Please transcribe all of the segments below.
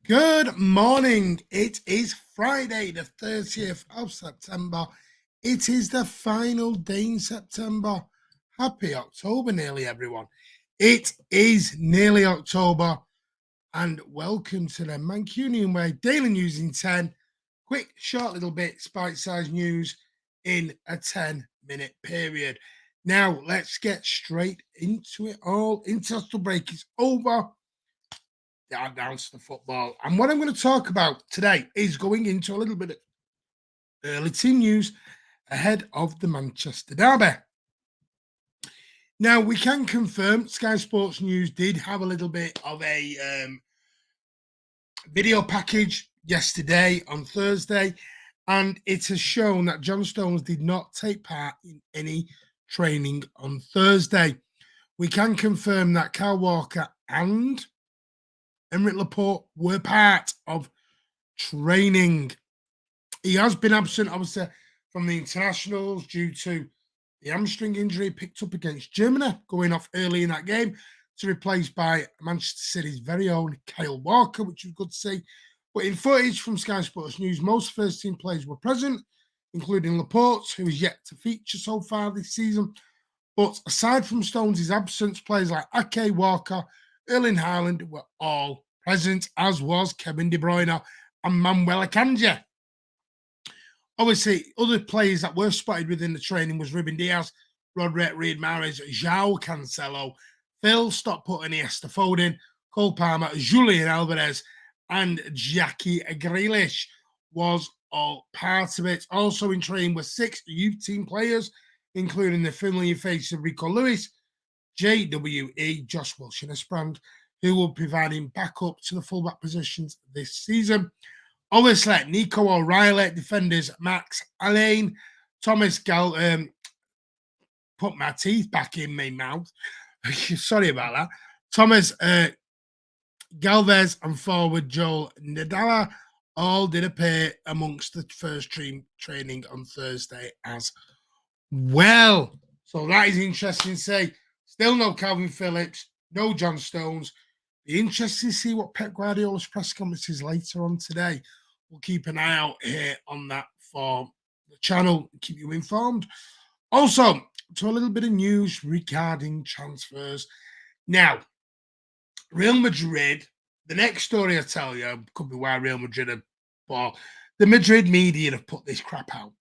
Good morning. It is Friday, the 30th of September. It is the final day in September. Happy October, nearly everyone. It is nearly October, and welcome to the Mancunian Way Daily News in 10. Quick, short little bits, bite sized news in a 10-minute period. Now, let's get straight into it all. International break is over. Down to the football. And what I'm going to talk about today is going into a little bit of early team news ahead of the Manchester derby. Now, we can confirm Sky Sports News did have a little bit of a video package yesterday on Thursday, and it has shown that John Stones did not take part in any training on Thursday. We can confirm that Kyle Walker and Emerick Laporte were part of training. He has been absent, obviously, from the internationals due to the hamstring injury picked up against Germany, going off early in that game to replace by Manchester City's very own Kyle Walker, which was good to see. But in footage from Sky Sports News, most first-team players were present, including Laporte, who is yet to feature so far this season. But aside from Stones' absence, players like Ake, Walker, Erling Haaland were all present, as was Kevin De Bruyne and Manuel Akanji. Obviously, other players that were spotted within the training was Ruben Diaz, Roderick, Riyad Mahrez, João Cancelo, Phil Stockport and Iniesta Foden, Cole Palmer, Julian Alvarez, and Jackie Grealish was all part of it. Also in training were 6 youth team players, including the familiar face of Rico Lewis, JWE, Josh Wilson Esprand, who will be providing backup to the fullback positions this season. Obviously, Nico O'Reilly, defenders Max Allain, Thomas Gal. Put my teeth back in my mouth. Sorry about that. Thomas Galvez and forward Joel Nadala all did appear amongst the first team training on Thursday as well. So that is interesting to say. Still no Calvin Phillips, no John Stones. Be interesting to see what Pep Guardiola's press conference is later on today. We'll keep an eye out here on that for the channel, keep you informed. Also, to a little bit of news regarding transfers. Now, Real Madrid, the next story I tell you could be why Real Madrid have bought. The Madrid media have put this crap out.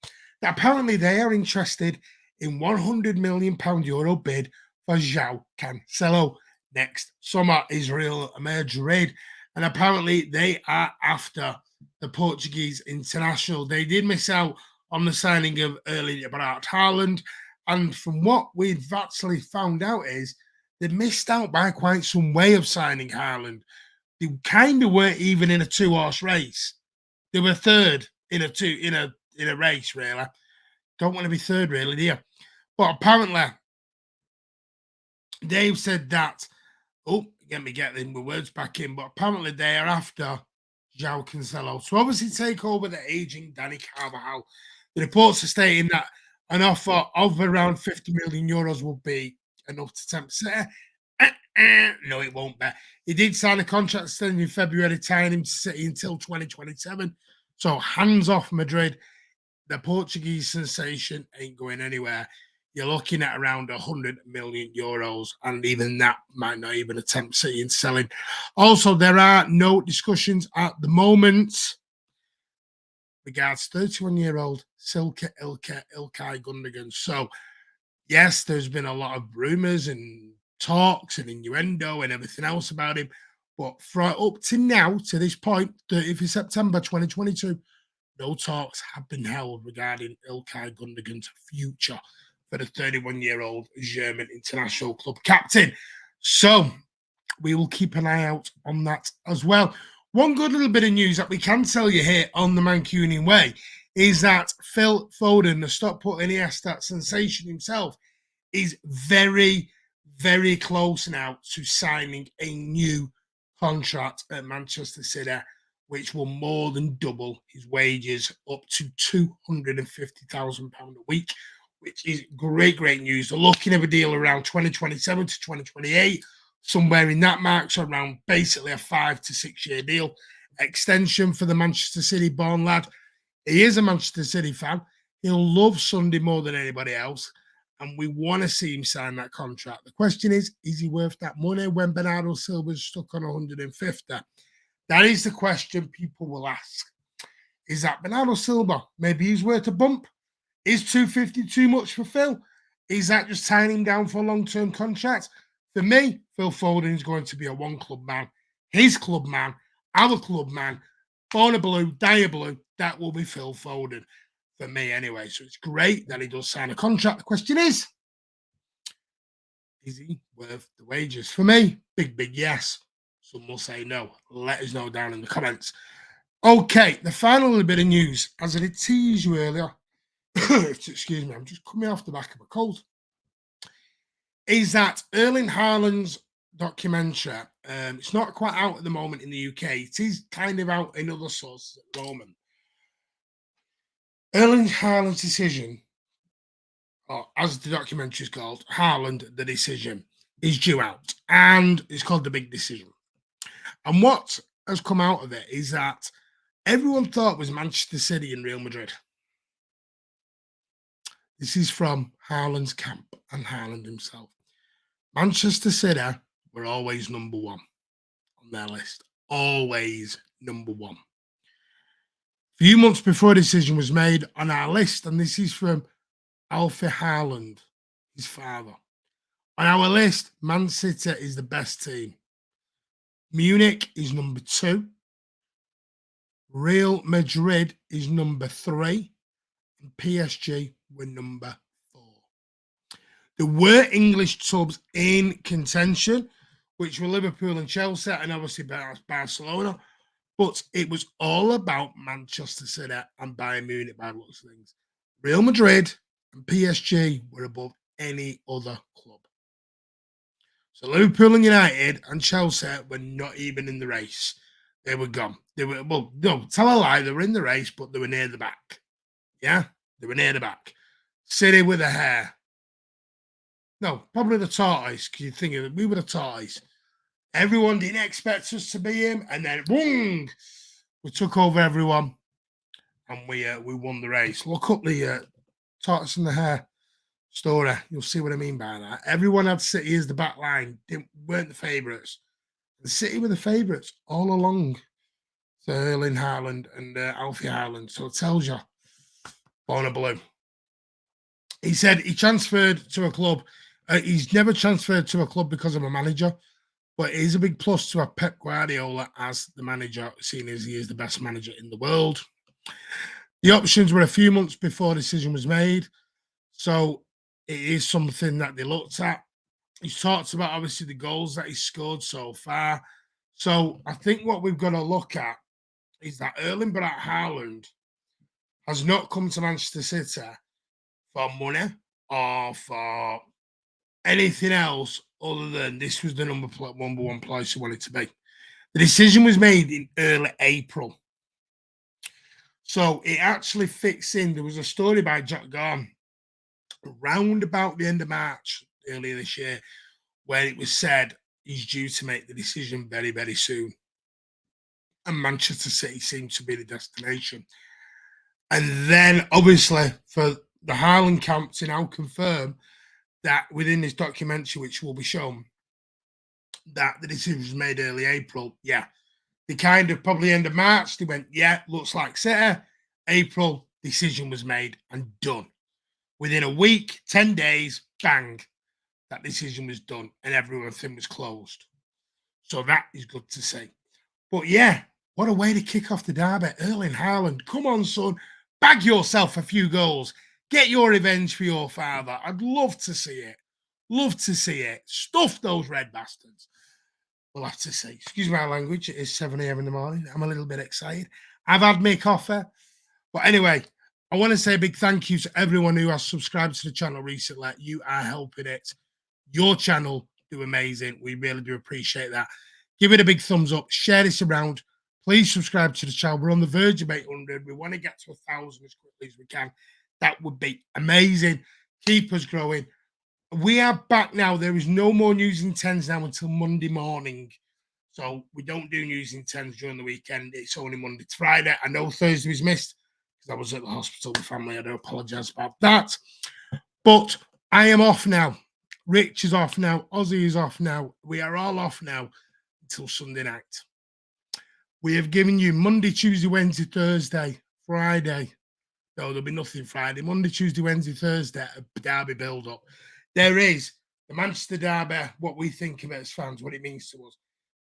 That apparently they are interested in €100 million euro bid for João Cancelo next summer is Real Madrid. And apparently they are after the Portuguese international. They did miss out on the signing of Erling Braut Haaland. And from what we've actually found out is they missed out by quite some way of signing Haaland. They kind of weren't even in a 2-horse race. They were third in a race, really. Don't want to be third, really, do you? But apparently, Dave said that. Oh, get me getting the words back in. But apparently, they are after João Cancelo to obviously take over the aging Danny Carvajal. The reports are stating that an offer of around €50 million will be enough to tempt City. No, it won't be. He did sign a contract extending in February, tying him to City until 2027. So hands off Madrid. The Portuguese sensation ain't going anywhere. You're looking at around €100 million, and even that might not even attempt City in selling. Also, there are no discussions at the moment regards 31-year-old Silke Ilkay Gundogan. So, yes, there's been a lot of rumours and talks and innuendo and everything else about him. But up to now, to this point, 30th of September 2022, no talks have been held regarding Ilkay Gundogan's future for the 31-year-old German international club captain. So we will keep an eye out on that as well. One good little bit of news that we can tell you here on the Mancunian Way is that Phil Foden, the Stockport Iniesta sensation himself, is very, very close now to signing a new contract at Manchester City, which will more than double his wages up to £250,000 a week, which is great news. They're looking at a deal around 2027 to 2028, somewhere in that mark, so around basically a 5 to 6 year deal. extension for the Manchester City born lad. He is a Manchester City fan. He'll love Sunday more than anybody else. And we want to see him sign that contract. The question is he worth that money when Bernardo Silva's stuck on 150? That is the question people will ask. Is that Bernardo Silva? Maybe he's worth a bump. Is 250 too much for Phil? Is that just tying him down for a long-term contract? For me, Phil Foden is going to be a one-club man. His club man, our club man, born a blue, die a blue, that will be Phil Foden. For me anyway. So it's great that he does sign a contract. The question is he worth the wages? For me, big yes. Some will say no. Let us know down in the comments. Okay, the final little bit of news. As I did tease you earlier, excuse me, I'm just coming off the back of a cold, is that Erling Haaland's documentary, it's not quite out at the moment in the UK. It is kind of out in other sources at the moment. Erling Haaland's decision, or as the documentary is called, Haaland, the decision, is due out. And it's called The Big Decision. And what has come out of it is that everyone thought it was Manchester City and Real Madrid. This is from Haaland's camp and Haaland himself. Manchester City were always number one on their list. Always number one. A few months before a decision was made on our list, and this is from Alfie Haaland, his father. On our list, Man City is the best team. Munich is number 2. Real Madrid is number 3. And PSG were number 4. There were English clubs in contention, which were Liverpool and Chelsea, and obviously Barcelona. But it was all about Manchester City and Bayern Munich by the looks of things. Real Madrid and PSG were above any other club. So Liverpool and United and Chelsea were not even in the race. They were gone. They were, well, no, tell a lie. They were in the race, but they were near the back. Yeah, they were near the back. City with the hair. No, probably the tortoise, because you think of it, we were the tortoise. Everyone didn't expect us to be him, and then boom, we took over everyone, and we won the race. Look up the tortoise and the hare story. You'll see what I mean by that. Everyone had City as the back line, weren't the favourites. The City were the favourites all along. So Erling Haaland and Alfie Haaland. So it tells you, born a blue. He said he transferred to a club. He's never transferred to a club because of a manager. But it is a big plus to have Pep Guardiola as the manager, seeing as he is the best manager in the world. The options were a few months before the decision was made. So it is something that they looked at. He's talked about, obviously, the goals that he's scored so far. So I think what we've got to look at is that Erling Braut Haaland has not come to Manchester City for money or for anything else other than this was the number one place he wanted to be. The decision was made in early April. So it actually fits in. There was a story by Jack Gorn around about the end of March earlier this year where it was said he's due to make the decision very, very soon. And Manchester City seemed to be the destination. And then, obviously, for the Haaland camp to now confirm that within this documentary, which will be shown, that the decision was made early April. Yeah. They kind of probably end of March, they went, yeah, looks like City. April, decision was made and done. Within a week, 10 days, bang, that decision was done and everything was closed. So that is good to see. But yeah, what a way to kick off the derby. Erling Haaland, come on, son, bag yourself a few goals. Get your revenge for your father. I'd love to see it. Love to see it. Stuff those red bastards. We'll have to see. Excuse my language. It is 7 a.m. in the morning. I'm a little bit excited. I've had my coffee. But anyway, I want to say a big thank you to everyone who has subscribed to the channel recently. You are helping it. Your channel do amazing. We really do appreciate that. Give it a big thumbs up. Share this around. Please subscribe to the channel. We're on the verge of 800. We want to get to 1,000 as quickly as we can. That would be amazing. Keep us growing. We are back now. There is no more news in 10s now until Monday morning. So we don't do news in 10s during the weekend. It's only Monday to Friday. I know Thursday was missed because I was at the hospital with family. I do apologise about that. But I am off now. Rich is off now. Ozzy is off now. We are all off now until Sunday night. We have given you Monday, Tuesday, Wednesday, Thursday, Friday. No, there'll be nothing Friday. Monday, Tuesday, Wednesday, Thursday, a derby build-up. There is the Manchester derby, what we think of it as fans, what it means to us.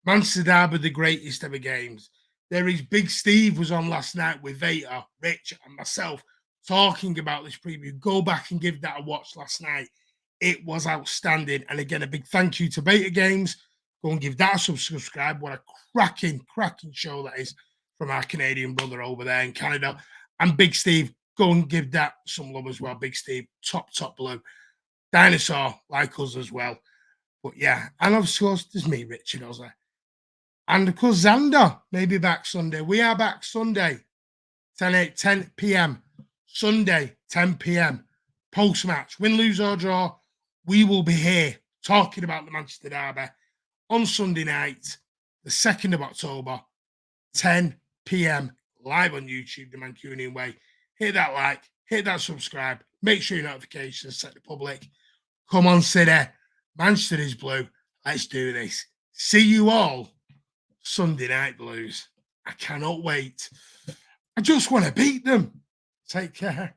Manchester derby, the greatest ever games. There is Big Steve was on last night with Vader, Rich, and myself talking about this preview. Go back and give that a watch last night. It was outstanding. And again, a big thank you to Beta Games. Go and give that a subscribe. What a cracking show that is from our Canadian brother over there in Canada. And Big Steve, go and give that some love as well. Big Steve, top blue. Dinosaur, like us as well. But yeah, and of course, there's me, Richard Ozzy. And of course, Xander may be back Sunday. We are back Sunday, 10 p.m. Sunday, 10 p.m. Post-match, win, lose or draw, we will be here talking about the Manchester derby on Sunday night, the 2nd of October, 10 p.m. live on YouTube, the Mancunian way. Hit that like, hit that subscribe, make sure your notifications set to public. Come on, City. Manchester is blue. Let's do this. See you all Sunday night, Blues. I cannot wait. I just want to beat them. Take care.